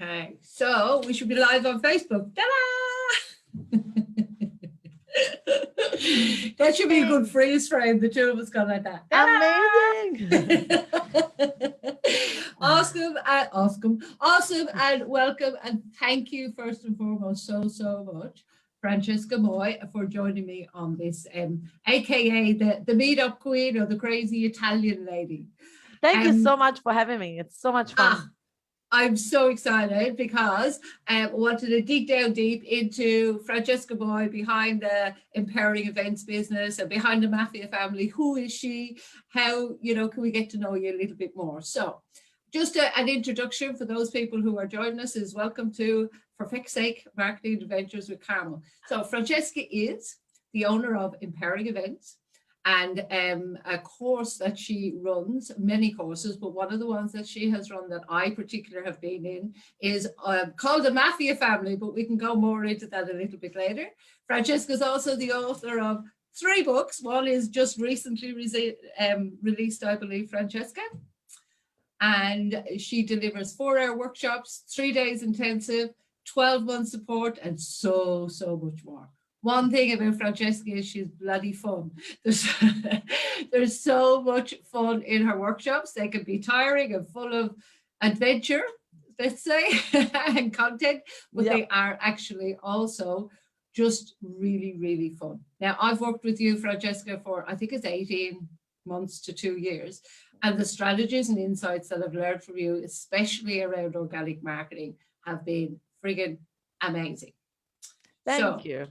Okay, so we should be live on Facebook. Ta-da! That should be a good freeze frame. The two of us going like that. Amazing. Awesome, and welcome, and thank you first and foremost so much, Francesca Moy, for joining me on this, aka the meetup queen or the crazy Italian lady. Thank you so much for having me. It's so much fun. I'm so excited because I wanted to dig down deep into Francesca Moy behind the empowering events business and behind the Mafia family. Who is she? How, can we get to know you a little bit more? So just an introduction for those people who are joining us is welcome to For Feck's Sake Marketing Adventures with Carmel. So Francesca is the owner of Empowering Events, and a course that she runs, many courses, but one of the ones that she has run that I particularly have been in is called the Mafia Family, but we can go more into that a little bit later. Francesca is also the author of 3 books. One is just recently released, I believe, Francesca. And she delivers 4-hour workshops, 3 days intensive, 12-month support, and so much more. One thing about Francesca is she's bloody fun. There's so much fun in her workshops. They can be tiring and full of adventure, let's say, and content, but They are actually also just really fun. Now, I've worked with you, Francesca, for I think it's 18 months to 2 years. And the strategies and insights that I've learned from you, especially around organic marketing, have been friggin' amazing. Thank you.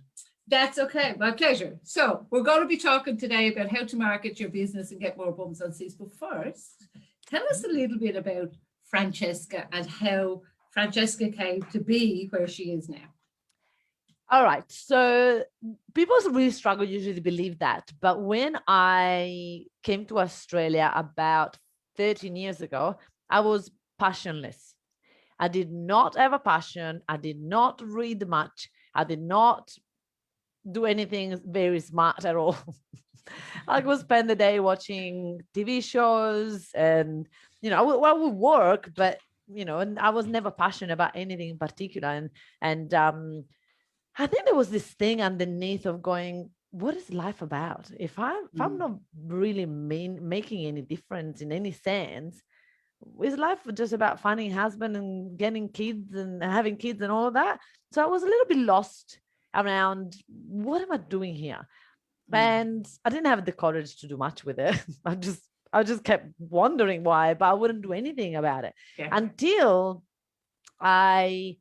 That's okay. My pleasure. So we're going to be talking today about how to market your business and get more bums on seats. But first, tell us a little bit about Francesca and how Francesca came to be where she is now. All right. So people really struggle usually to believe that. But when I came to Australia about 13 years ago, I was passionless. I did not have a passion. I did not read much. I did not do anything very smart at all. I would spend the day watching TV shows and, I would work, but, and I was never passionate about anything in particular. And I think there was this thing underneath of going, what is life about? If I'm not really making any difference in any sense, is life just about finding a husband and getting kids and having kids and all of that? So I was a little bit lost around what am I doing here? And I didn't have the courage to do much with it. I just kept wondering why, but I wouldn't do anything about it until I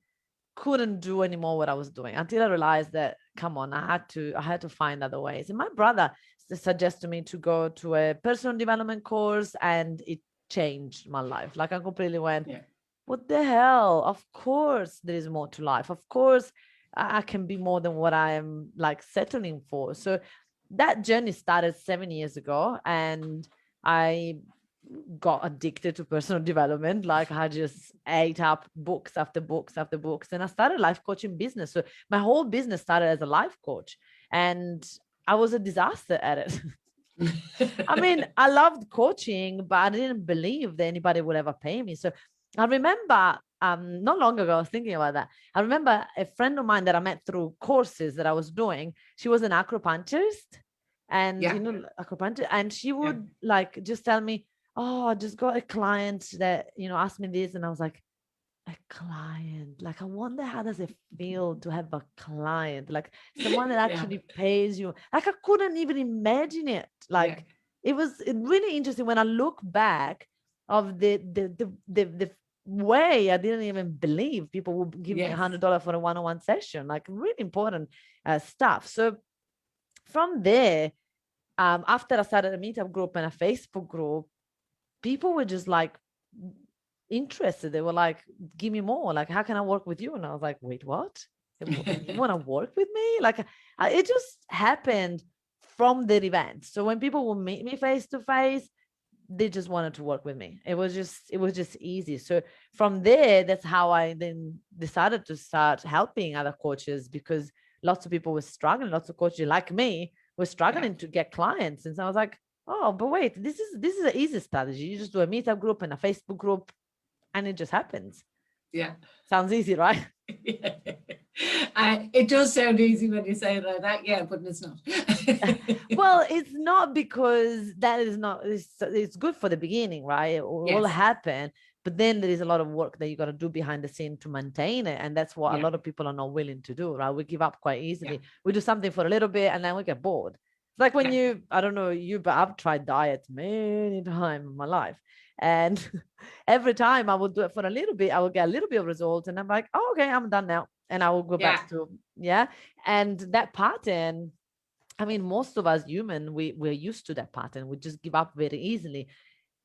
couldn't do anymore what I was doing, until I realized that, come on, I had to find other ways. And my brother suggested me to go to a personal development course, and it changed my life. Like I completely went, what the hell? Of course there is more to life. Of course I can be more than what I am like settling for. So that journey started 7 years ago, and I got addicted to personal development. Like I just ate up books after books after books, and I started life coaching business. So my whole business started as a life coach, and I was a disaster at it. I mean, I loved coaching, but I didn't believe that anybody would ever pay me. So I remember not long ago, I was thinking about that. I remember a friend of mine that I met through courses that I was doing. She was an acupuncturist, and acupuncture, and she would like just tell me, oh, I just got a client that, asked me this. And I was like, a client? Like, I wonder how does it feel to have a client, like someone that actually pays you? Like, I couldn't even imagine it. Like, it was really interesting when I look back of the way I didn't even believe people would give me $100 for a one-on-one session, like really important stuff. So from there, after I started a meetup group and a Facebook group, people were just like interested. They were like, give me more. Like, how can I work with you? And I was like, wait, what? You want to work with me? Like, it just happened from the event. So when people would meet me face to face, they just wanted to work with me. It was just easy. So from there, that's how I then decided to start helping other coaches, because lots of people were struggling. Lots of coaches like me were struggling to get clients. And so I was like, oh, but wait, this is an easy strategy. You just do a meetup group and a Facebook group, and it just happens. Yeah. Sounds easy, right? It does sound easy when you say it like that, yeah, but it's not. Well, it's not, because that is not, it's good for the beginning, right? It will Yes. happen, but then there is a lot of work that you got to do behind the scene to maintain it. And that's what a Yeah. lot of people are not willing to do, right? We give up quite easily. Yeah. We do something for a little bit and then we get bored. It's like when Yeah. I don't know you, but I've tried diets many times in my life. And every time I would do it for a little bit, I will get a little bit of results and I'm like, oh, okay, I'm done now. And I will go Yeah. back to, yeah. And that pattern, I mean, most of us human, we're used to that pattern. We just give up very easily.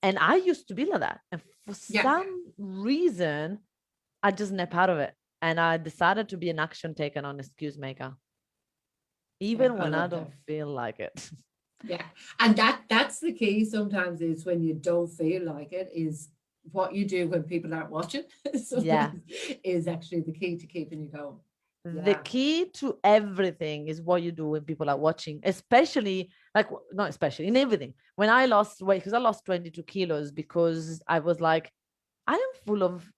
And I used to be like that. And for Yeah. some reason, I just snap out of it. And I decided to be an action taker, on excuse maker, Yeah, even I when I love don't that. feel like it. Yeah. And that's the key sometimes, is when you don't feel like it, is what you do when people aren't watching. Yeah. Is actually the key to keeping you going. The Yeah. key to everything is what you do when people are watching, especially, like, not especially, in everything. When I lost weight, because I lost 22 kilos, because I was like, I am full of,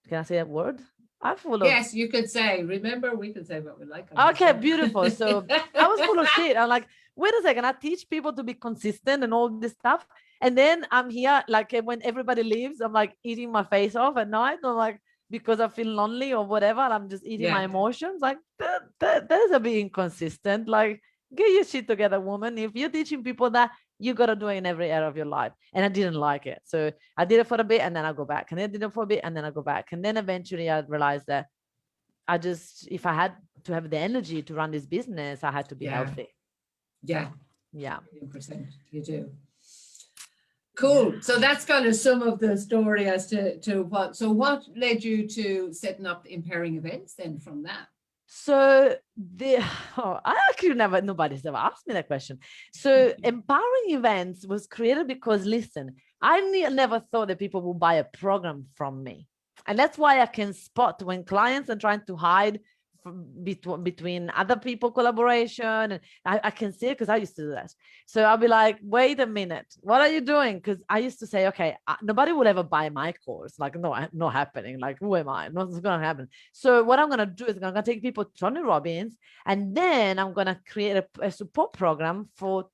can I say that word? I'm full of, Yes, you could say, remember, we can say what we like on this okay, show. beautiful. So I was full of shit. I'm like, wait a second, I teach people to be consistent and all this stuff. And then I'm here, like, when everybody leaves, I'm like eating my face off at night. I'm like, because I feel lonely or whatever, and I'm just eating my Yeah. emotions. Like, that is a bit inconsistent. Like, get your shit together, woman. If you're teaching people that, you got to do it in every area of your life. And I didn't like it. So I did it for a bit and then I go back. And then I did it for a bit and then I go back. And then eventually I realized that if I had to have the energy to run this business, I had to be Yeah. healthy. Yeah. Yeah. 100%. You do. Cool. So that's kind of some of the story as to what led you to setting up Empowering Events then from that? So I actually nobody's ever asked me that question. So Empowering Events was created because, listen, I never thought that people would buy a program from me. And that's why I can spot when clients are trying to hide between other people collaboration, and I can see it because I used to do that. So I'll be like, wait a minute, what are you doing? Because I used to say, okay, nobody will ever buy my course. Like, no, not happening. Like, who am I? Nothing's gonna happen. So what I'm gonna do is I'm gonna take people to Tony Robbins, and then I'm gonna create a support program for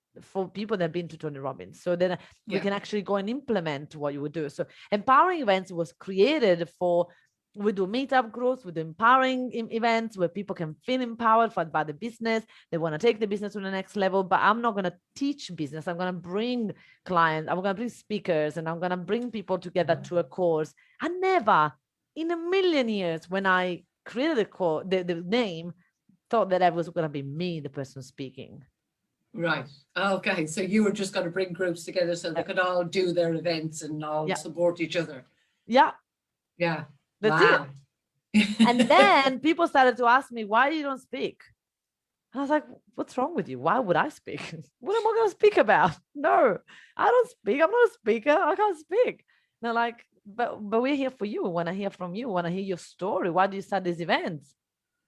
people that have been to Tony Robbins. So then we can actually go and implement what you would do. So Empowering Events was created for, we do meetup groups, we do empowering events where people can feel empowered by the business. They want to take the business to the next level, but I'm not going to teach business. I'm going to bring clients, I'm going to bring speakers, and I'm going to bring people together to a course. I never in a million years, when I created the name, thought that I was going to be me, the person speaking. Right. Okay. So you were just going to bring groups together so they could all do their events and all support each other. Yeah. Yeah. That's it. And then people started to ask me, why you don't speak? And I was like, what's wrong with you? Why would I speak? What am I going to speak about? No, I don't speak. I'm not a speaker. I can't speak. And they're like, but we're here for you. We want to hear from you. We want to hear your story. Why do you start these events?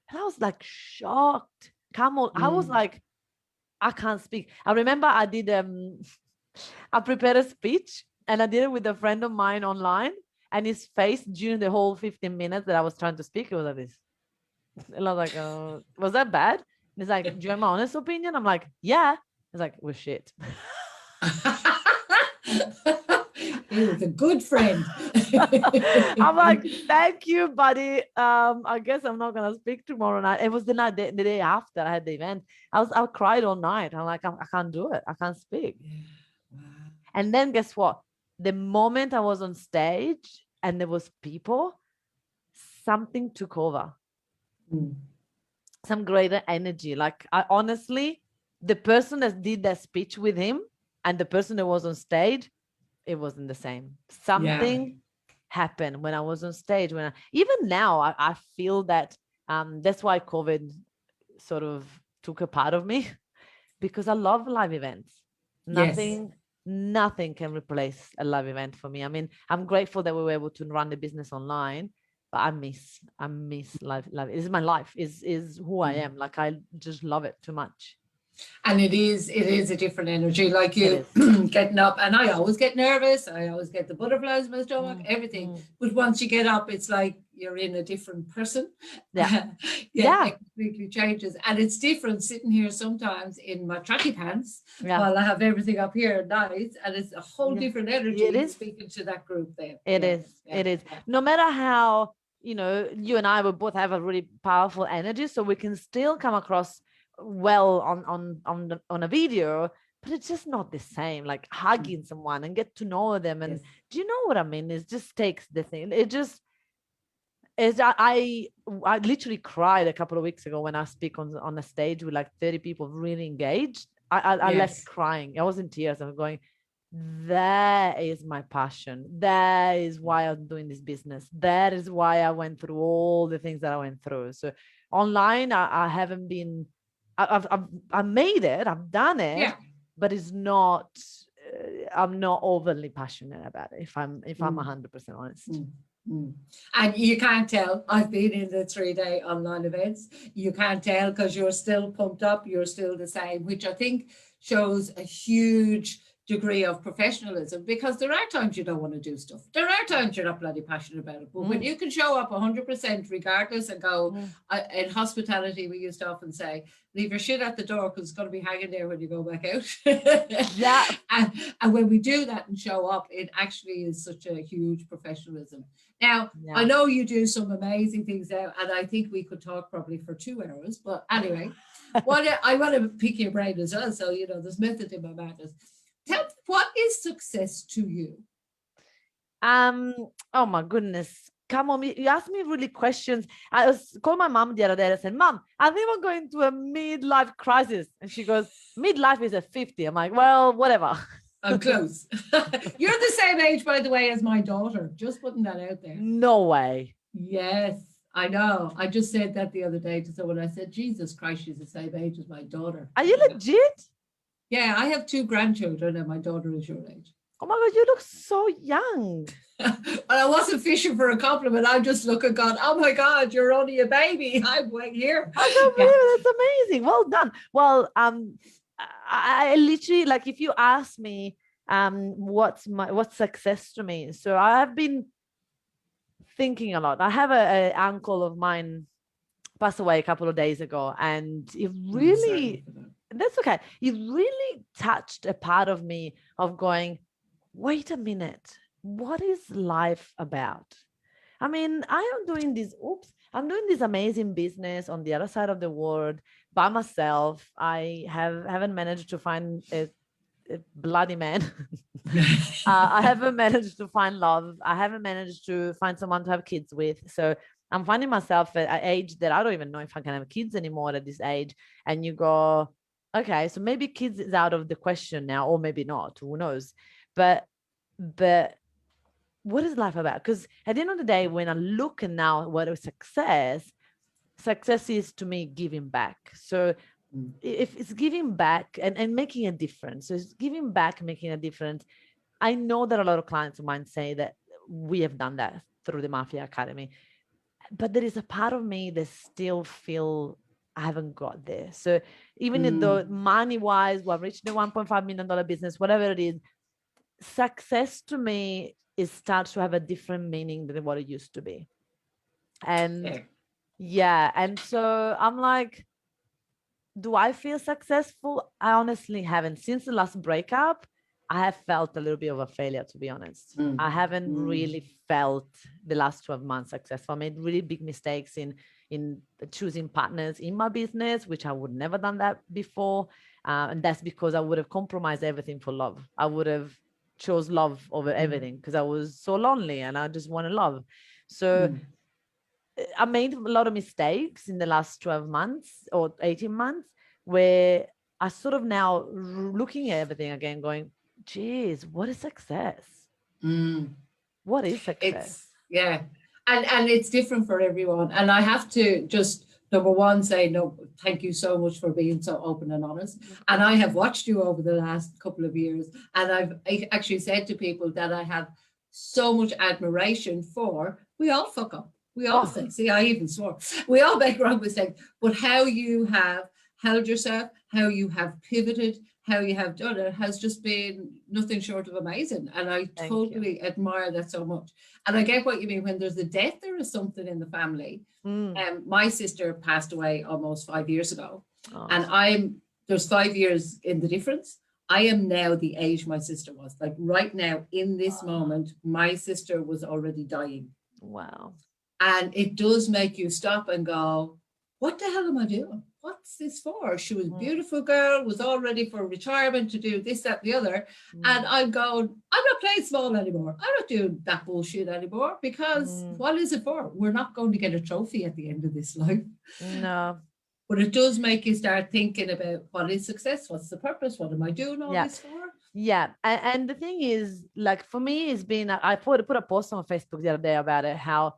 And I was like shocked. Come on. I was like, I can't speak. I remember I did, I prepared a speech and I did it with a friend of mine online. And his face during the whole 15 minutes that I was trying to speak, it was like this. And I was like, was that bad? And he's like, do you want my honest opinion? I'm like, yeah. He's like, well, shit. He was a good friend. I'm like, thank you, buddy. I guess I'm not gonna speak tomorrow night. It was the day after I had the event. I cried all night. I'm like, I can't do it. I can't speak. Wow. And then guess what? The moment I was on stage and there was people, something took over. Some greater energy. Like, I honestly, the person that did that speech with him and the person that was on stage, it wasn't the same. Something happened when I was on stage. Even now, I feel that that's why COVID sort of took a part of me, because I love live events. Nothing can replace a live event for me. I mean, I'm grateful that we were able to run the business online, but I miss live. It's my life, is who I am. Like, I just love it too much. And it is a different energy, like It you is. getting up. And I always get nervous. I always get the butterflies in my stomach, Mm, everything. mm. But once you get up, it's like you're in a different person. Yeah. Yeah, Yeah. it completely changes. And it's different sitting here sometimes in my tracky pants Yeah. while I have everything up here at night. And it's a whole Yeah. different It energy is. speaking to that group there. It Yeah, is. yeah, It is. yeah. No matter how, you and I will both have a really powerful energy, so we can still come across well on a video, but it's just not the same. Like hugging someone and get to know them, and Yes. do you know what I mean? It just takes the thing. It just is. I literally cried a couple of weeks ago when I speak on a stage with like 30 people really engaged. I left Yes. crying. I was in tears. I'm going, that is my passion. That is why I'm doing this business. That is why I went through all the things that I went through. So online, I haven't been. I've made it. I've done it, Yeah. but it's not. I'm not overly passionate about it. If I'm 100% honest. Mm, mm. And you can't tell. I've been in the 3-day online events. You can't tell because you're still pumped up. You're still the same, which I think shows a huge degree of professionalism, because there are times you don't want to do stuff. There are times you're not bloody passionate about it. But when you can show up 100% regardless and go, in hospitality, we used to often say, leave your shit at the door because it's going to be hanging there when you go back out. Yeah. And when we do that and show up, it actually is such a huge professionalism. Now, Yeah. I know you do some amazing things now, and I think we could talk probably for 2 hours. But anyway, I want to pick your brain as well. So, there's method in my madness. Tell me, what is success to you? Oh my goodness. Come on, you asked me really questions. I was called my mom the other day. I said, Mom, I think I'm going to a midlife crisis. And she goes, midlife is at 50. I'm like, well, whatever. I'm close. You're the same age, by the way, as my daughter. Just putting that out there. No way. Yes, I know. I just said that the other day to someone. I said, Jesus Christ, she's the same age as my daughter. Are you legit? Yeah, I have 2 grandchildren and my daughter is your age. Oh my God, you look so young. Well, I wasn't fishing for a compliment. I just look and gone, oh my God, you're only a baby. I'm right here. I can't believe it. That's amazing. Well done. Well, I literally, like, if you ask me, what's success to me? So I've been thinking a lot. I have a uncle of mine passed away a couple of days ago, and it really, that's okay. It really touched a part of me of going, wait a minute, what is life about? I mean, I'm doing this amazing business on the other side of the world by myself. I haven't managed to find a bloody man. I haven't managed to find love. I haven't managed to find someone to have kids with. So I'm finding myself at an age that I don't even know if I can have kids anymore at this age. And you go, okay, so maybe kids is out of the question now, or maybe not, who knows? But what is life about? Because at the end of the day, when I look at now what is success is to me giving back. So if it's giving back and making a difference, so it's giving back, making a difference. I know that a lot of clients of mine say that we have done that through the Mafia Academy, but there is a part of me that still feel I haven't got there. So even though money-wise, we're reaching the $1.5 million business, whatever it is, success to me is starts to have a different meaning than what it used to be. And and so I'm like, do I feel successful? I honestly haven't. Since the last breakup, I have felt a little bit of a failure, to be honest. I haven't really felt the last 12 months successful. I made really big mistakes in choosing partners in my business, which I would never done that before. And that's because I would have compromised everything for love. I would have chose love over everything because I was so lonely and I just wanted love. So I made a lot of mistakes in the last 12 months or 18 months where I sort of now looking at everything again going, geez, what is success? What is success? And it's different for everyone. And I have to just, number one, say, no, thank you so much for being so open and honest. And I have watched you over the last couple of years. And I've actually said to people that I have so much admiration for, we all fuck up. We all say, see, I even swore. We all make wrong mistakes. But how you have held yourself, how you have pivoted, how you have done it has just been nothing short of amazing. And I Thank you. totally admire that so much. And I get what you mean when there's a death, there is something in the family. My sister passed away almost 5 years ago, and there's 5 years in the difference. I am now the age my sister was. Like right now, in this moment, my sister was already dying. Wow. And it does make you stop and go, what the hell am I doing? What's this for? She was a beautiful girl, was all ready for retirement to do this, that, the other. And I'm going, I'm not playing small anymore. I'm not doing that bullshit anymore, because what is it for? We're not going to get a trophy at the end of this life. No. But it does make you start thinking about what is success? What's the purpose? What am I doing all this for? Yeah. And the thing is, like, for me, it's been, I put a post on Facebook the other day about it, how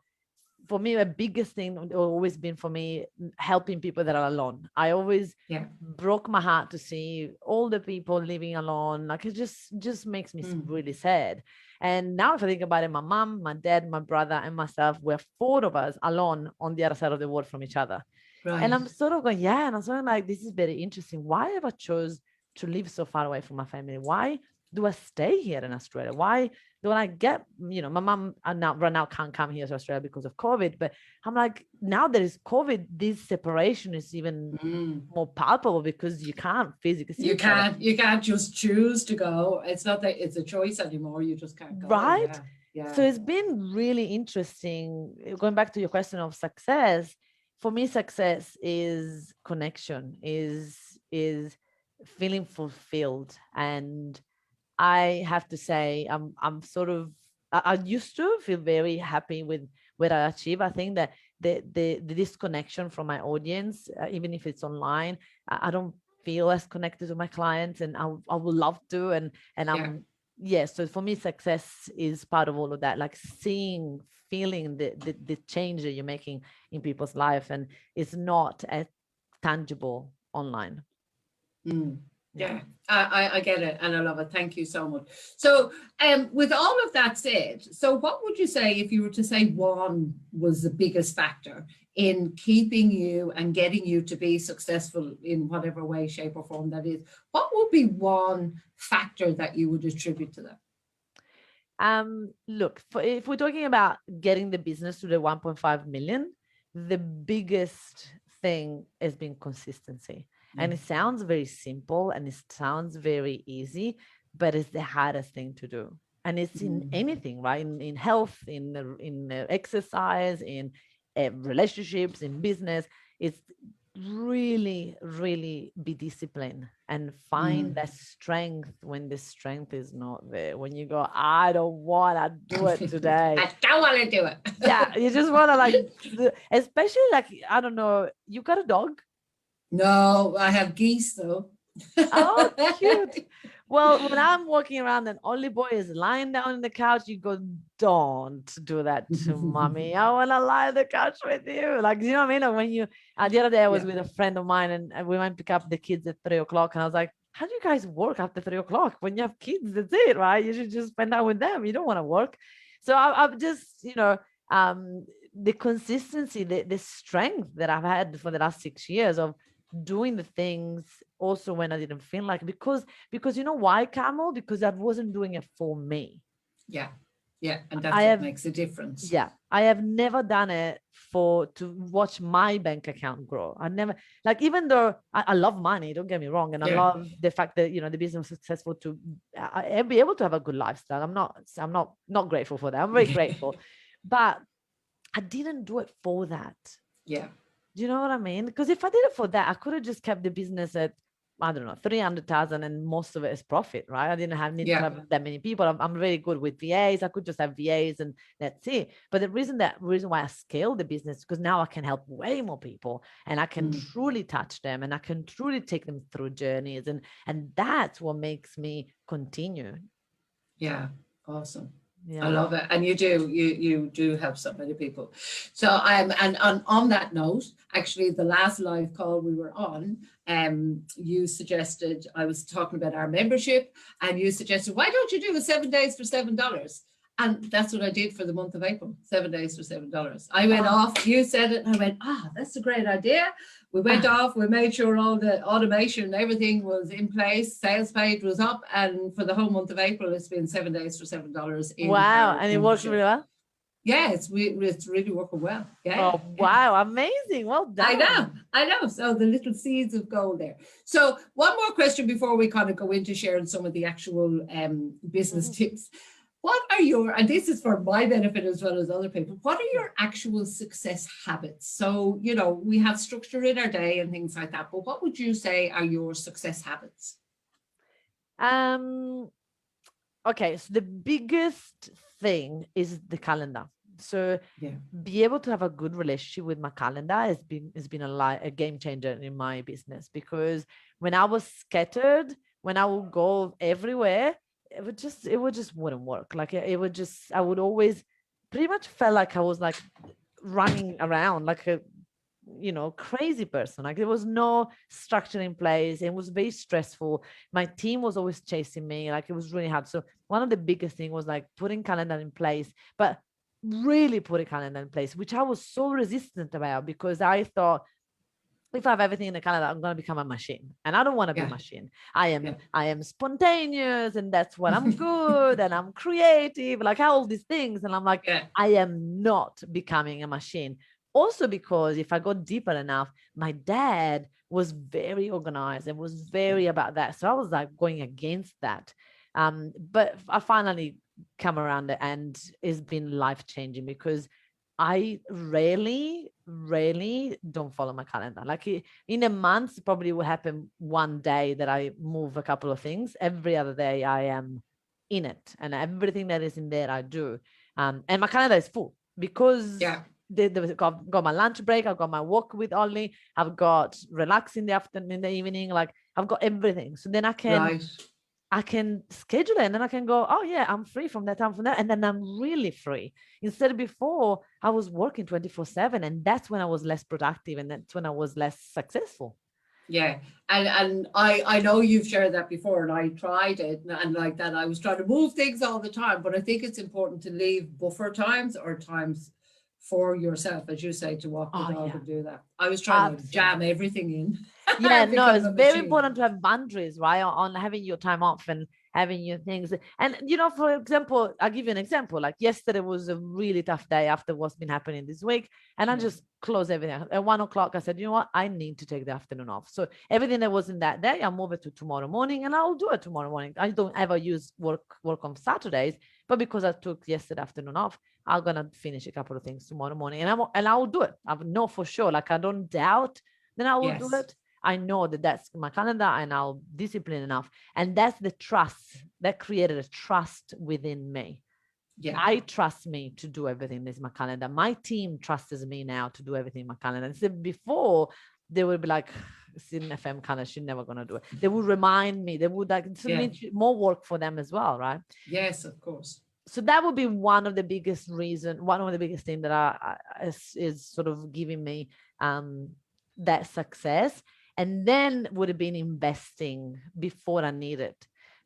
for me, the biggest thing always been for me, helping people that are alone. I always broke my heart to see all the people living alone. Like, it just makes me really sad. And now if I think about it, my mom, my dad, my brother, and myself, we're 4 of us alone on the other side of the world from each other. Right. And I'm sort of going, and I'm sort of like, this is very interesting. Why have I chose to live so far away from my family? Why do I stay here in Australia? Why don't I get, my mom right now can't come here to Australia because of COVID, but I'm like, now there is COVID, this separation is even more palpable, because you can't physically see each other. You can't just choose to go. It's not that it's a choice anymore. You just can't go. Right. Yeah. So it's been really interesting. Going back to your question of success, for me, success is connection, is feeling fulfilled. And I have to say, I'm sort of, I used to feel very happy with what I achieve. I think that the disconnection from my audience, even if it's online, I don't feel as connected to my clients, and I would love to. And I'm, so for me, success is part of all of that, like seeing, feeling the change that you're making in people's life, and it's not as tangible online. Yeah, I get it, and I love it. Thank you so much. So with all of that said, so what would you say, if you were to say one was the biggest factor in keeping you and getting you to be successful in whatever way, shape or form that is? What would be one factor that you would attribute to that? Look, if we're talking about getting the business to the 1.5 million, the biggest thing has been consistency. And it sounds very simple and it sounds very easy, but it's the hardest thing to do. And it's in anything, right? In health, in exercise, in relationships, in business. It's really, really be disciplined and find that strength when the strength is not there. When you go, I don't want to do it today. I don't want to do it. Yeah, you just want to, like, especially, like, I don't know, you got a dog? No, I have geese though. Oh, cute. Well, when I'm walking around and Ollie boy is lying down on the couch, you go, don't do that to mommy. I want to lie on the couch with you. Like, you know what I mean? Like, when you, the other day I was with a friend of mine, and we went to pick up the kids at 3 o'clock. And I was like, how do you guys work after 3 o'clock? When you have kids, that's it, right? You should just spend time with them. You don't want to work. So I've just, the consistency, the strength that I've had for the last 6 years of doing the things also when I didn't feel like, because you know why, Carmel? Because I wasn't doing it for me. Yeah. And that's what makes a difference. Yeah. I have never done it to watch my bank account grow. I never, like, even though I love money, don't get me wrong. And I love the fact that, the business was successful to be able to have a good lifestyle. I'm not grateful for that. I'm very grateful, but I didn't do it for that. Yeah. Do you know what I mean? Because if I did it for that, I could have just kept the business at, I don't know, 300,000, and most of it is profit, right? I didn't need to have that many people. I'm really good with VAs. I could just have VAs and that's it. But the reason why I scaled the business, because now I can help way more people, and I can truly touch them, and I can truly take them through journeys. And that's what makes me continue. Yeah. Awesome. Yeah. I love it. And you do help so many people. So and on that note, actually the last live call we were on, you suggested, I was talking about our membership, and you suggested, why don't you do a 7 days for $7? And that's what I did for the month of April, 7 days for $7. I went off, you said it, and I went, that's a great idea. We went off, we made sure all the automation and everything was in place, sales page was up, and for the whole month of April, it's been 7 days for $7 in Wow. our And it works really well? Yeah, it's really working well. Yeah. Oh, wow. Amazing. Well done. I know. So the little seeds of gold there. So one more question before we kind of go into sharing some of the actual business tips. What are your, and this is for my benefit as well as other people, what are your actual success habits? So, you know, we have structure in our day and things like that, but what would you say are your success habits? Okay, so the biggest thing is the calendar. So be able to have a good relationship with my calendar has been a game changer in my business, because when I was scattered, when I would go everywhere, it would just wouldn't work. Like I would always pretty much felt like I was like running around like a crazy person. Like there was no structure in place. It was very stressful. My team was always chasing me. Like it was really hard. So one of the biggest thing was like putting calendar in place, but really putting calendar in place, which I was so resistant about, because I thought, if I have everything in the calendar, I'm going to become a machine, and I don't want to be a machine. I am spontaneous, and that's what I'm good, and I'm creative, like all these things. And I'm like, I am not becoming a machine. Also, because if I go deeper enough, my dad was very organized and was very about that. So I was like going against that. But I finally come around it, and it's been life-changing, because I rarely don't follow my calendar. Like in a month, probably will happen one day that I move a couple of things. Every other day I am in it, and everything that is in there I do. And my calendar is full, because I've got my lunch break, I've got my walk with Ollie, I've got relax in the afternoon, in the evening, like I've got everything. So then I can schedule it, and then I can go, oh yeah, I'm free from that time, from that, and then I'm really free. Instead of before, I was working 24/7, and that's when I was less productive, and that's when I was less successful. Yeah, and I know you've shared that before, and I tried it, and like that, I was trying to move things all the time, but I think it's important to leave buffer times or times for yourself, as you say, to walk the dog and do that. I was trying to jam everything in. Yeah, no, it's very important to have boundaries, right? On having your time off and having your things. And, for example, I'll give you an example. Like yesterday was a really tough day after what's been happening this week. And I just closed everything. At 1 o'clock, I said, you know what? I need to take the afternoon off. So everything that was in that day, I'll move it to tomorrow morning, and I'll do it tomorrow morning. I don't ever use work on Saturdays, but because I took yesterday afternoon off, I'm going to finish a couple of things tomorrow morning, and I will do it. I know for sure. Like I don't doubt that I will do it. I know that that's my calendar, and I'll discipline enough. And that's the trust that created a trust within me. Yeah. I trust me to do everything in my calendar. My team trusts me now to do everything in my calendar. And so before, they would be like, it's in FM calendar, she's never going to do it. They would remind me. They would like, it means more work for them as well, right? Yes, of course. So that would be one of the biggest things that is sort of giving me that success. And then would have been investing before I needed.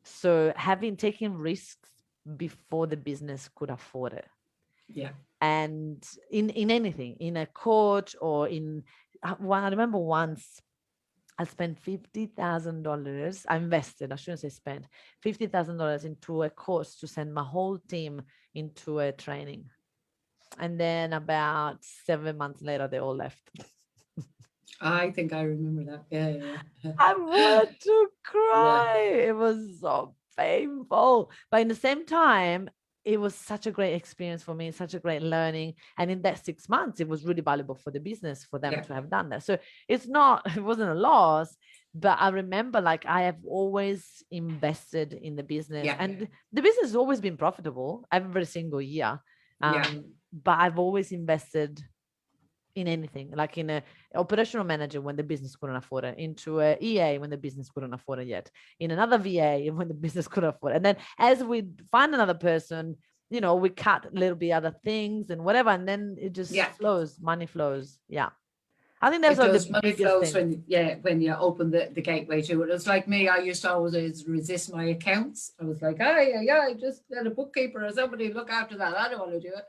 So taken risks before the business could afford it. Yeah. And in anything, in a coach or I remember once I spent $50,000. I invested, I shouldn't say spent, $50,000 into a course to send my whole team into a training. And then about 7 months later, they all left. I think I remember that. Yeah. I wanted to cry. Yeah. It was so painful. But in the same time, it was such a great experience for me, such a great learning. And in that 6 months, it was really valuable for the business for them to have done that. So it wasn't a loss, but I remember like I have always invested in the business, and the business has always been profitable every single year. But I've always invested in anything, like in a operational manager when the business couldn't afford it, into a EA when the business couldn't afford it yet, in another VA when the business couldn't afford it. And then as we find another person, we cut a little bit other things and whatever, and then it just flows, money flows. Yeah. I think those It are the does. Money biggest flows things. when you open the gateway to it. It's like me. I used to always resist my accounts. I was like, I just let a bookkeeper or somebody look after that. I don't want to do it.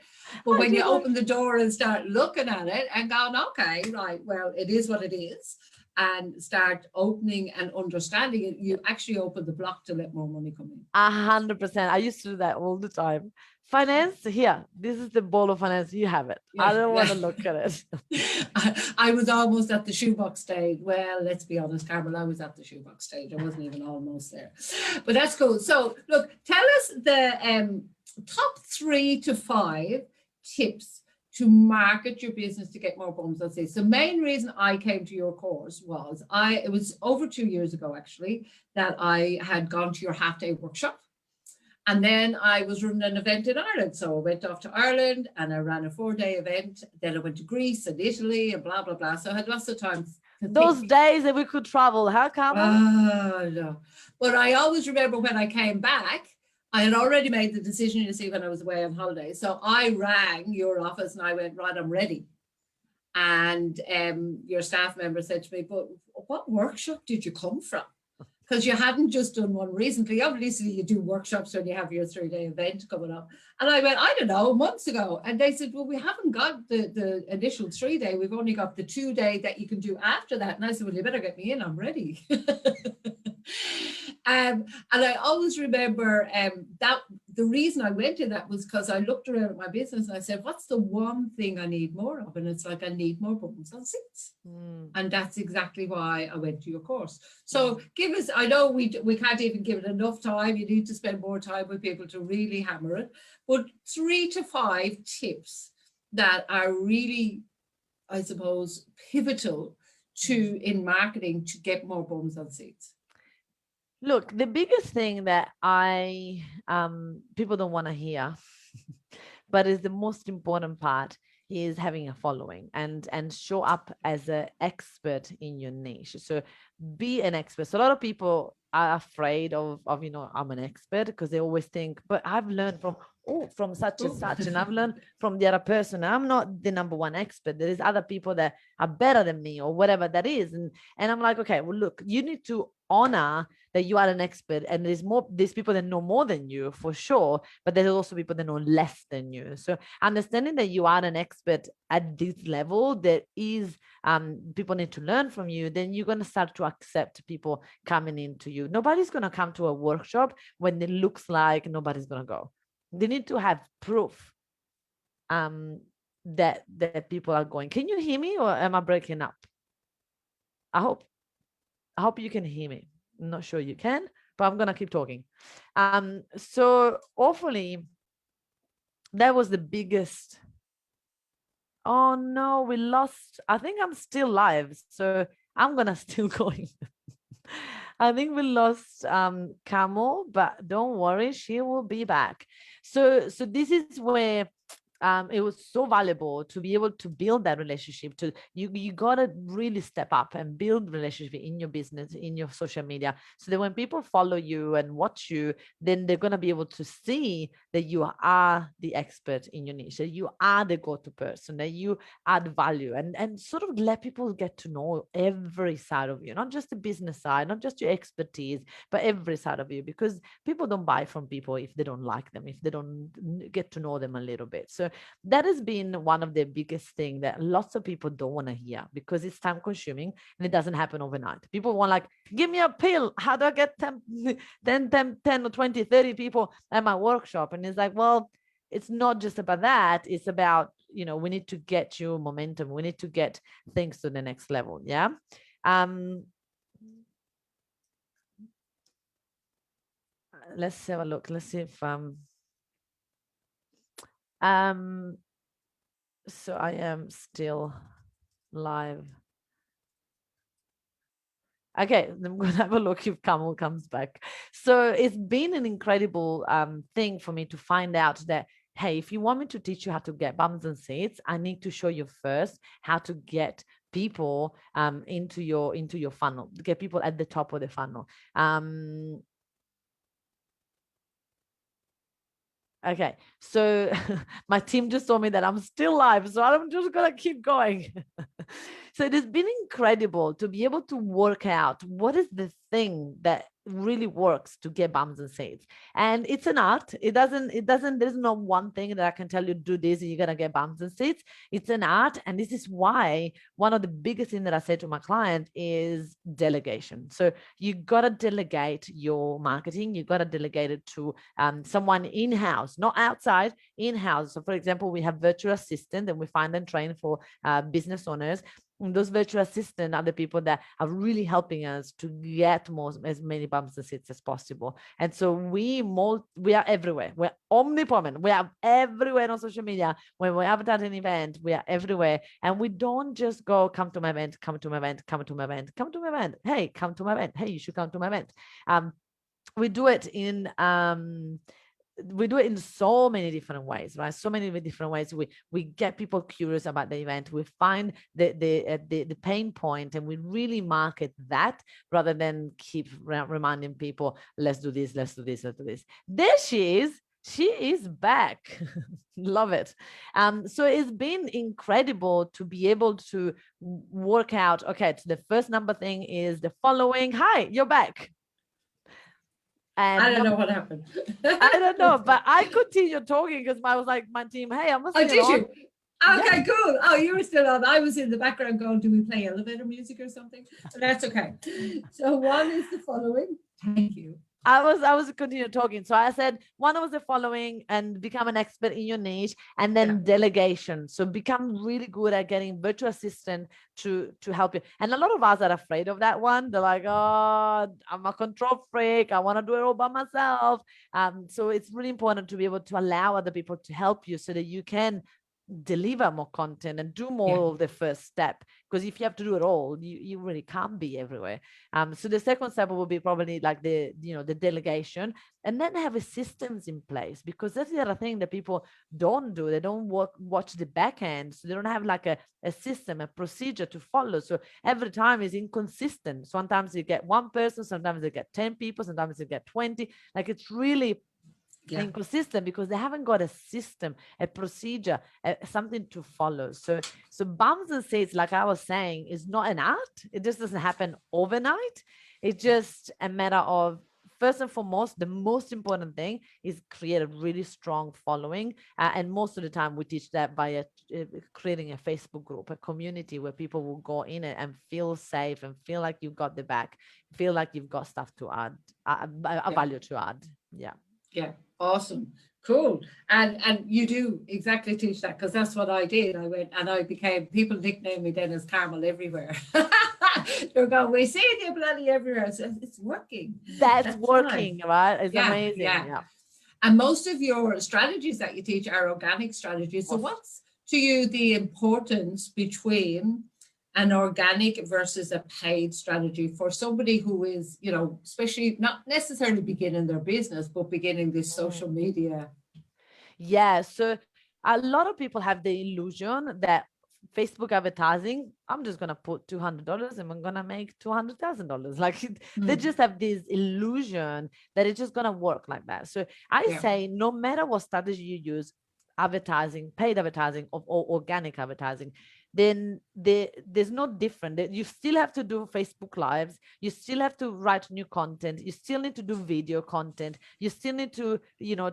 But I when do you that. open the door and start looking at it and going, okay, right, well, it is what it is, and start opening and understanding it, you actually open the block to let more money come in. 100%. I used to do that all the time. Finance, here, this is the ball of finance. You have it. I don't want to look at it. I was almost at the shoebox stage. Well, let's be honest, Carmel, I was at the shoebox stage. I wasn't even almost there. But that's cool. So, look, tell us the top 3 to 5 tips to market your business to get more bums on seats. The main reason I came to your course was it was over 2 years ago, actually, that I had gone to your half-day workshop. And then I was running an event in Ireland. So I went off to Ireland and I ran a 4-day event. Then I went to Greece and Italy and blah, blah, blah. So I had lots of time to Those think. days that we could travel, how come? No. But I always remember when I came back, I had already made the decision, you see, when I was away on holiday. So I rang your office and I went, right, I'm ready. And your staff member said to me, but what workshop did you come from? Because you hadn't just done one recently. Obviously, you do workshops when you have your 3-day event coming up. And I went, I don't know, months ago. And they said, well, we haven't got the initial 3-day. We've only got the 2-day that you can do after that. And I said, well, you better get me in. I'm ready. And I always remember that the reason I went to that was because I looked around at my business and I said, what's the one thing I need more of? And it's like, I need more bums on seats. And that's exactly why I went to your course. So give us, I know we can't even give it enough time. You need to spend more time with people to really hammer it. But 3 to 5 tips that are really, I suppose, pivotal in marketing to get more bums on seats. Look, the biggest thing that people don't want to hear, but is the most important part, is having a following and show up as an expert in your niche. So be an expert. So a lot of people are afraid of I'm an expert, because they always think, but I've learned from such and such, and I've learned from the other person. I'm not the number one expert. There is other people that are better than me, or whatever that is. And I'm like, okay, well, look, you need to honor that you are an expert, and there's people that know more than you for sure, but there's also people that know less than you. So understanding that you are an expert at this level, that is people need to learn from you, then you're going to start to accept people coming into you. Nobody's going to come to a workshop when it looks like nobody's going to go. They need to have proof that people are going. Can you hear me, or am I breaking up? I hope you can hear me. I'm not sure you can, but I'm gonna keep talking. So hopefully that was the biggest. Oh no, we lost. I think I'm still live, so I'm gonna still going. I think we lost Camel, but don't worry, she will be back. So this is where it was so valuable to be able to build that relationship. You gotta really step up and build relationship in your business, in your social media, so that when people follow you and watch you, then they're gonna be able to see that you are the expert in your niche, that you are the go-to person, that you add value, and sort of let people get to know every side of you, not just the business side, not just your expertise, but every side of you, because people don't buy from people if they don't like them, if they don't get to know them a little bit. So that has been one of the biggest things that lots of people don't want to hear, because it's time consuming and it doesn't happen overnight. People want, like, give me a pill. How do I get 10 or 20, 30 people at my workshop? And it's like, well, it's not just about that. It's about, we need to get you momentum. We need to get things to the next level. Yeah. Let's have a look. Let's see if so I am still live. Okay, I'm going to have a look if Kamal comes back. So it's been an incredible thing for me to find out that, hey, if you want me to teach you how to get bums and seats, I need to show you first how to get people into your funnel, to get people at the top of the funnel. Okay, so my team just told me that I'm still live, so I'm just gonna keep going. So it has been incredible to be able to work out what is the thing that really works to get bums and seats. And it's an art. There's no one thing that I can tell you, do this and you're going to get bums and seats. It's an art. And this is why one of the biggest things that I say to my client is delegation. So you got to delegate your marketing. You got to delegate it to someone in-house, not outside, in-house. So for example, we have virtual assistants and we find and train for business owners. And those virtual assistants are the people that are really helping us to get as many bumps and seats as possible. And so we are everywhere. We're omnipotent. We are everywhere on social media. When we advertise an event, we are everywhere. And we don't just go, come to my event, come to my event, come to my event, come to my event. Hey, come to my event. Hey, you should come to my event. We do it in so many different ways, right? So many different ways. We get people curious about the event. We find the pain point, and we really market that rather than keep reminding people, let's do this, let's do this, let's do this. There she is. She is back. Love it. So it's been incredible to be able to work out. Okay, so the first number thing is the following. Hi, you're back. And I don't know what happened. I don't know, but I continue talking because I was like, my team, hey, I'm Oh, did on. you? Okay, cool. Oh, you were still on. I was in the background going, do we play elevator music or something? But that's okay. So one is the following. Thank you. I was continue talking. So I said one was the following, and become an expert in your niche, and then delegation. So become really good at getting virtual assistant to help you. And a lot of us are afraid of that one. They're like, oh, I'm a control freak. I want to do it all by myself. So it's really important to be able to allow other people to help you so that you can deliver more content and do more of the first step, because if you have to do it all, you really can't be everywhere. So the second step will be probably like the delegation, and then have a systems in place, because that's the other thing that people don't do. They don't watch the back end, so they don't have like a system, a procedure to follow. So every time is inconsistent. Sometimes you get one person, sometimes you get 10 people, sometimes you get 20. Like it's really inconsistent because they haven't got a system, a procedure, something to follow. So bums and seats, like I was saying, is not an art. It just doesn't happen overnight. It's just a matter of, first and foremost, the most important thing is create a really strong following. And most of the time we teach that by creating a Facebook group, a community where people will go in it and feel safe and feel like you've got the back, feel like you've got stuff to add, a value to add. Yeah, awesome, cool. And you do exactly teach that, because that's what I did. I went and I became, people nicknamed me then as Carmel everywhere. They're going, we see you bloody everywhere. So it's working. That's working, right? It's amazing. Yeah. And most of your strategies that you teach are organic strategies. So what's to you the importance between an organic versus a paid strategy for somebody who is, especially not necessarily beginning their business, but beginning this social media? Yeah. So a lot of people have the illusion that Facebook advertising, I'm just going to put $200 and I'm going to make $200,000. Like they just have this illusion that it's just going to work like that. So I say, no matter what strategy you use, advertising, paid advertising or organic advertising, then there's no different. You still have to do Facebook lives. You still have to write new content. You still need to do video content. You still need to,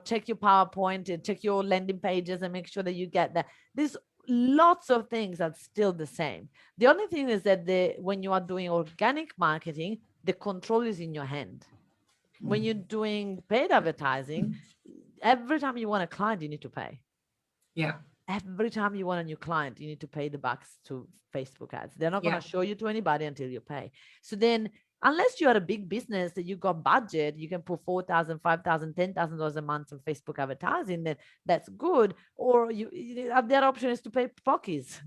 check your PowerPoint and check your landing pages and make sure that you get that. There's lots of things that's still the same. The only thing is that when you are doing organic marketing, the control is in your hand. When you're doing paid advertising, every time you want a client, you need to pay. Yeah. Every time you want a new client, you need to pay the bucks to Facebook ads. They're not going to show you to anybody until you pay. So then, unless you are a big business that you got budget, you can put $4,000, $5,000, $10,000 a month on Facebook advertising. That's good. Or the other option is to pay pockies.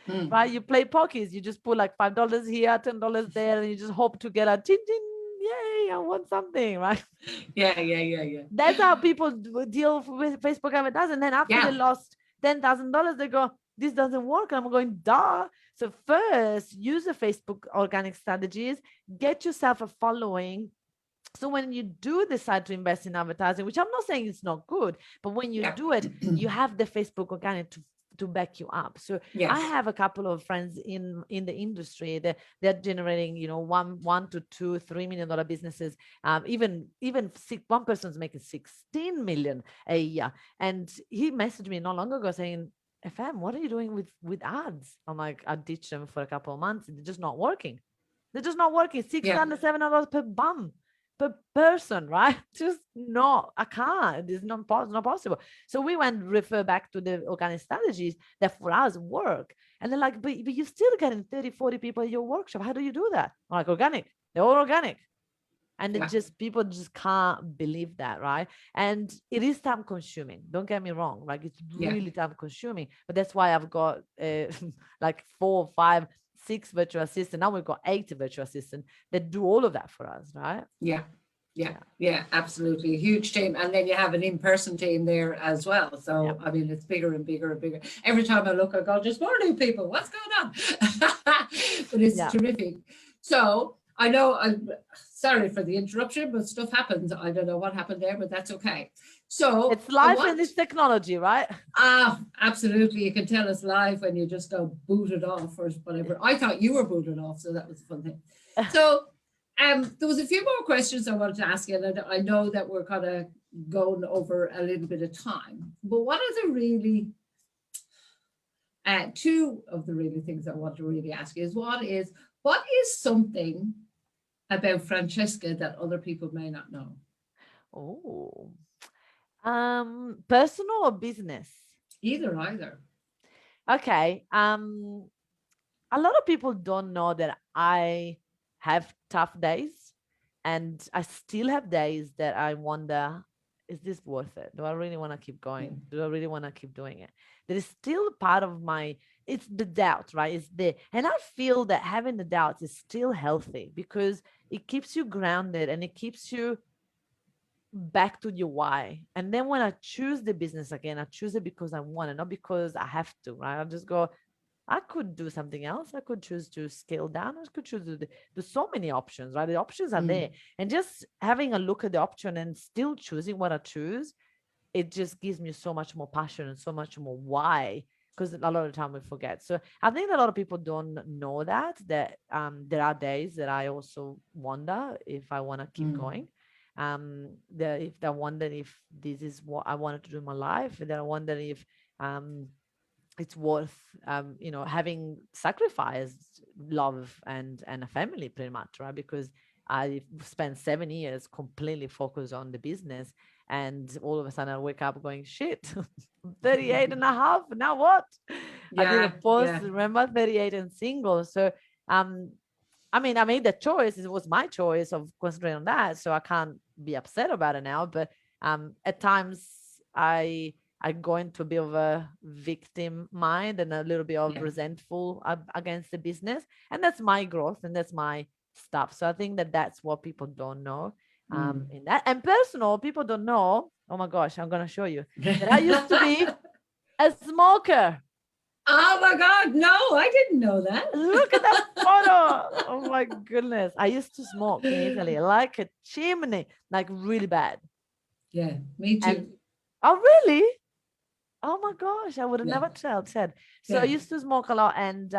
Right? You play pockies. You just put like $5 here, $10 there, and you just hope to get a ching ching. Yay, I want something, right? Yeah. That's how people deal with Facebook advertising. And then after they lost $10,000, they go, this doesn't work. I'm going, duh. So first, use the Facebook organic strategies, get yourself a following. So when you do decide to invest in advertising, which I'm not saying it's not good, but when you do it, you have the Facebook organic to back you up. So Yes. I have a couple of friends in the industry that they're generating, you know, one to $2-3 million businesses. Even one person's making 16 million a year. And he messaged me not long ago saying, FM, what are you doing with ads? I'm like, I ditched them for a couple of months. They're just not working. They're just not working. $600-700 per bum, per person, right? Just not, I can't. It's not possible. So we went refer back to the organic strategies that for us work. And they're like, but you're still getting 30-40 people at your workshop. How do you do that? I'm like, organic. They're all organic. And it just, people just can't believe that, right? And it is time consuming. Don't get me wrong. Like, it's really time consuming. But that's why I've got like 4, 5, 6 virtual assistants. Now we've got 8 virtual assistants that do all of that for us, right? Yeah, absolutely. A huge team. And then you have an in-person team there as well. So, I mean, it's bigger and bigger and bigger. Every time I look, I go, just more new people. What's going on? But it's terrific. So I know, I'm sorry for the interruption, but stuff happens. I don't know what happened there, but that's okay. So it's live and it's technology, right? Absolutely. You can tell it's live when you just go booted off or whatever. I thought you were booted off, so that was a fun thing. So there was a few more questions I wanted to ask you, and I know that we're kind of going over a little bit of time, but what are the really, two of the really things I want to really ask you is what is something about Francesca that other people may not know? Oh, personal or business? Either. Okay. A lot of people don't know that I have tough days, and I still have days that I wonder, is this worth it? Do I really want to keep going? Do I really want to keep doing it? There is still part of it's the doubt, right? It's there. And I feel that having the doubts is still healthy because it keeps you grounded and it keeps you back to your why. And then when I choose the business again, I choose it because I want it, not because I have to, right? I just go, I could do something else. I could choose to scale down. I could choose to do so many options, right? The options are there. And just having a look at the option and still choosing what I choose, it just gives me so much more passion and so much more why, because a lot of the time we forget. So I think a lot of people don't know that there are days that I also wonder if I want to keep going. If I wonder if this is what I wanted to do in my life, and then I wonder if it's worth having sacrificed love and a family, pretty much, right? Because I spent 7 years completely focused on the business, and all of a sudden I wake up going, shit, 38 and a half, now what? I did a post, remember, 38 and single. So I mean, I made that choice. It was my choice of concentrating on that, so I can't be upset about it now. But at times I go into a bit of a victim mind and a little bit of resentful against the business. And that's my growth and that's my stuff. So I think that that's what people don't know in that. And personal, people don't know, oh my gosh, I'm going to show you, that I used to be a smoker. Oh my God, no, I didn't know that. Look at that photo. Oh my goodness. I used to smoke in Italy like a chimney, like really bad. Yeah, me too. Oh, really? Oh my gosh, I would have never said. So I used to smoke a lot. And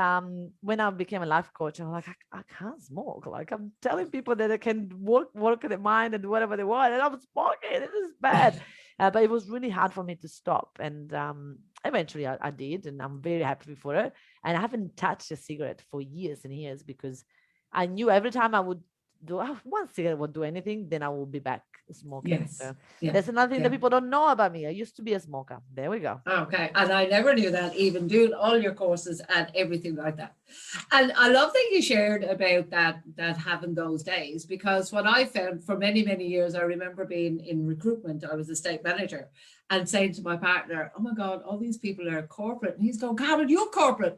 when I became a life coach, I'm like, I can't smoke. Like, I'm telling people that they can work their mind and do whatever they want. And I'm smoking. This is bad. But it was really hard for me to stop. And eventually I did. And I'm very happy for it. And I haven't touched a cigarette for years and years because I knew every time I would do one cigarette would do anything, then I will be back smoking. So that's another thing that people don't know about me. I used to be a smoker. There we go. Okay. And I never knew that, even doing all your courses and everything like that. And I love that you shared about that having those days, because what I found for many, many years, I remember being in recruitment. I was a state manager and saying to my partner, oh my God, all these people are corporate. And he's going, Carol, you're corporate.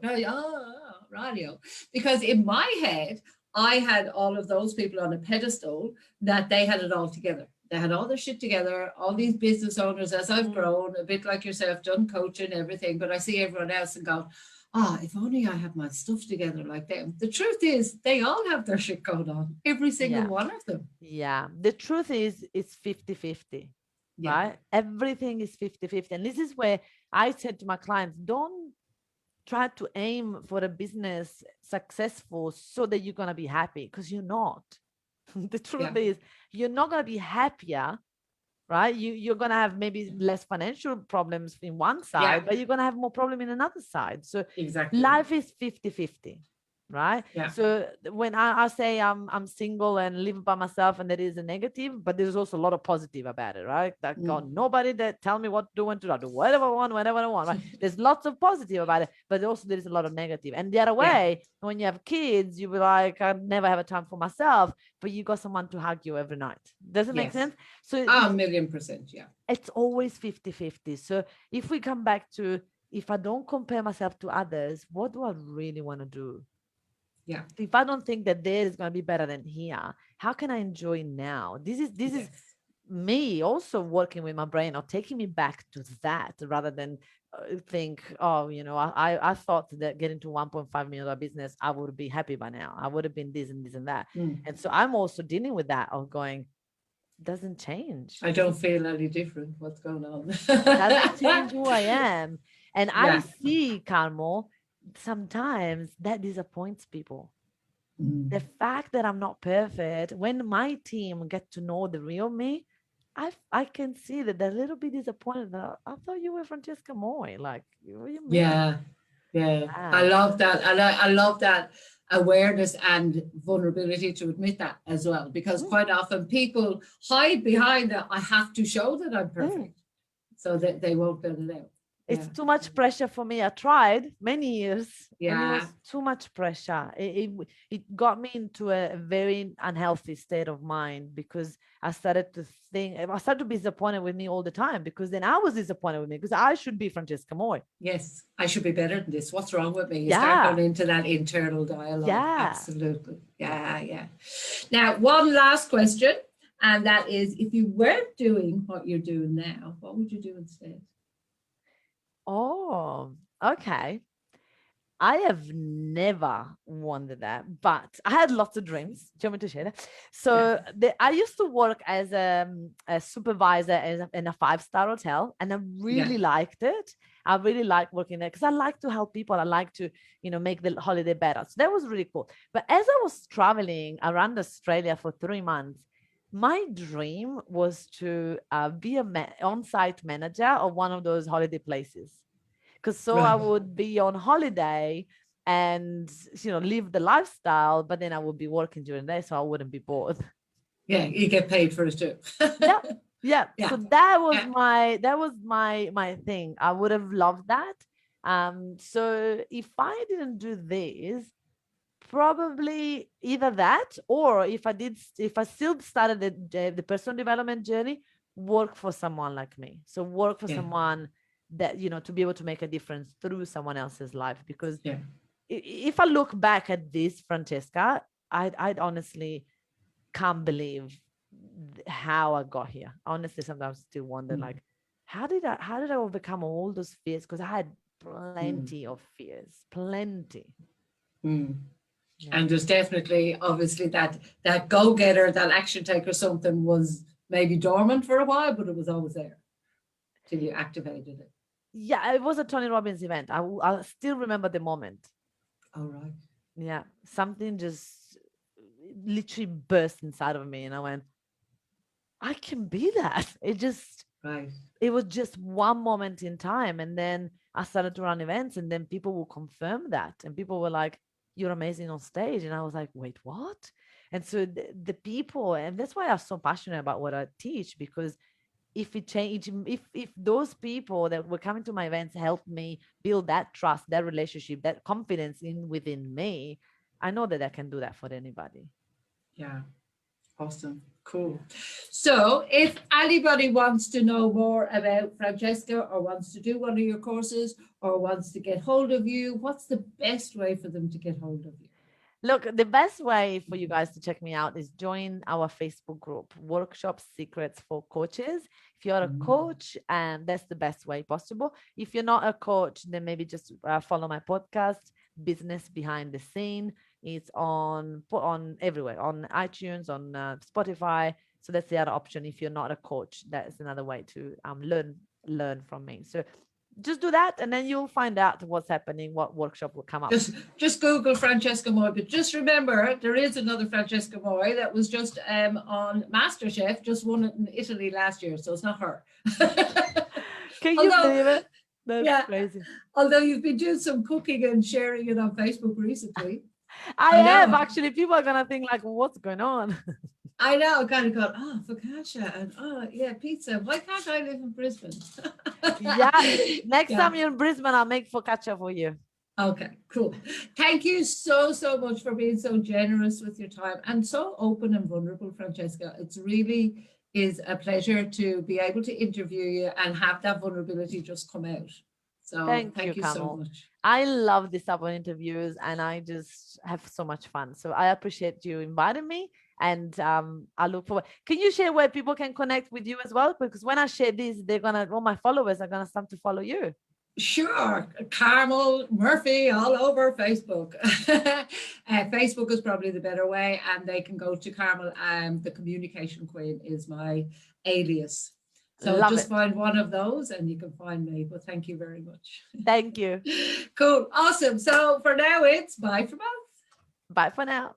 Radio. Because in my head, I had all of those people on a pedestal that they had it all together. They had all their shit together, all these business owners, as I've grown, a bit like yourself, done coaching, everything. But I see everyone else and go, if only I had my stuff together like them. The truth is, they all have their shit going on, every single one of them. Yeah. The truth is, it's 50-50, right? Everything is 50-50. And this is where I said to my clients, don't try to aim for a business successful so that you're going to be happy, because you're not. The truth is, you're not going to be happier, right? You're going to have maybe less financial problems in one side, but you're going to have more problem in another side. So Exactly. life is 50-50, right? Yeah. So when I say I'm single and live by myself, and there is a negative, but there's also a lot of positive about it, right? That got nobody that tell me what to do, when to do. I do whatever I want, whenever I want, right? There's lots of positive about it, but also there is a lot of negative. And the other way, when you have kids, you be like, I never have a time for myself, but you got someone to hug you every night. Does it make sense? So 1,000,000%, yeah. It's always 50-50. So if we come back to, if I don't compare myself to others, what do I really want to do? Yeah. If I don't think that there is going to be better than here, how can I enjoy now? This is me also working with my brain, or taking me back to that, rather than think, oh, I thought that getting to $1.5 million business, I would be happy by now. I would have been this and this and that. And so I'm also dealing with that of going, doesn't change. I don't feel any different. What's going on? Doesn't change who I am. And I see, Carmo, sometimes that disappoints people. The fact that I'm not perfect, when my team get to know the real me, I can see that they're a little bit disappointed. I thought you were Francesca Moy. Like, what do you mean? Yeah. I love that. And I love that awareness and vulnerability to admit that as well, because quite often people hide behind that. I have to show that I'm perfect, so that they won't build it out. It's too much pressure for me. I tried many years, and it was too much pressure. It got me into a very unhealthy state of mind, because I started to be disappointed with me all the time, because then I was disappointed with me, because I should be Francesca Moy. Yes, I should be better than this. What's wrong with me? You start going into that internal dialogue. Absolutely. Yeah. Now, one last question, and that is, if you weren't doing what you're doing now, what would you do instead? Oh, okay. I have never wondered that, but I had lots of dreams. Do you want me to share that? So I used to work as a supervisor in a 5-star hotel, and I really liked it. I really liked working there, because I like to help people. I like to, make the holiday better. So that was really cool. But as I was traveling around Australia for 3 months, my dream was to be on-site manager of one of those holiday places. Because I would be on holiday and, live the lifestyle, but then I would be working during the day, so I wouldn't be bored. Yeah, you get paid for it too. Yeah. So that was my thing. I would have loved that. So if I didn't do this, probably either that, or if I still started the personal development journey, work for someone like me. So work for someone that, to be able to make a difference through someone else's life. Because if I look back at this, Francesca, I'd honestly can't believe how I got here. Honestly, sometimes still wonder, like, how did I overcome all those fears? Because I had plenty of fears, plenty. And there's definitely, obviously, that go-getter, that action taker, something was maybe dormant for a while, but it was always there till you activated it. Yeah, it was a Tony Robbins event. I still remember the moment. All right. Yeah, something just literally burst inside of me, and I went, I can be that. It was just one moment in time, and then I started to run events, and then people will confirm that, and people were like, you're amazing on stage. And I was like, wait, what? And so the people, and that's why I'm so passionate about what I teach, because if those people that were coming to my events helped me build that trust, that relationship, that confidence within me, I know that I can do that for anybody. Yeah. Awesome. Cool. So if anybody wants to know more about Francesca, or wants to do one of your courses, or wants to get hold of you, what's the best way for them to get hold of you? Look, the best way for you guys to check me out is join our Facebook group, Workshop Secrets for Coaches. If you're a coach, and that's the best way possible. If you're not a coach, then maybe just follow my podcast, Business Behind the Scene. It's on everywhere, on iTunes, on Spotify. So that's the other option. If you're not a coach, that's another way to learn from me. So just do that, and then you'll find out what's happening, what workshop will come up. Just Google Francesca Moy, but just remember there is another Francesca Moy that was just on MasterChef, just won it in Italy last year, so it's not her. Can you believe it? That's yeah, crazy. Although you've been doing some cooking and sharing it on Facebook recently. I have actually. People are gonna think like, what's going on? I know, kind of going, oh, focaccia and oh yeah, pizza. Why can't I live in Brisbane? Yeah, next time you're in Brisbane, I'll make focaccia for you. Okay, cool. Thank you so much for being so generous with your time and so open and vulnerable, Francesca. It's really is a pleasure to be able to interview you and have that vulnerability just come out. So thank you so much. I love this type of interviews and I just have so much fun. So I appreciate you inviting me. And I look forward. Can you share where people can connect with you as well? Because when I share this, all my followers are gonna start to follow you. Sure, Carmel Murphy all over Facebook. Facebook is probably the better way, and they can go to Carmel. The Communication Queen is my alias. So just find one of those and you can find me. But thank you very much. Thank you. Cool, awesome. So for now, it's bye for both. Bye for now.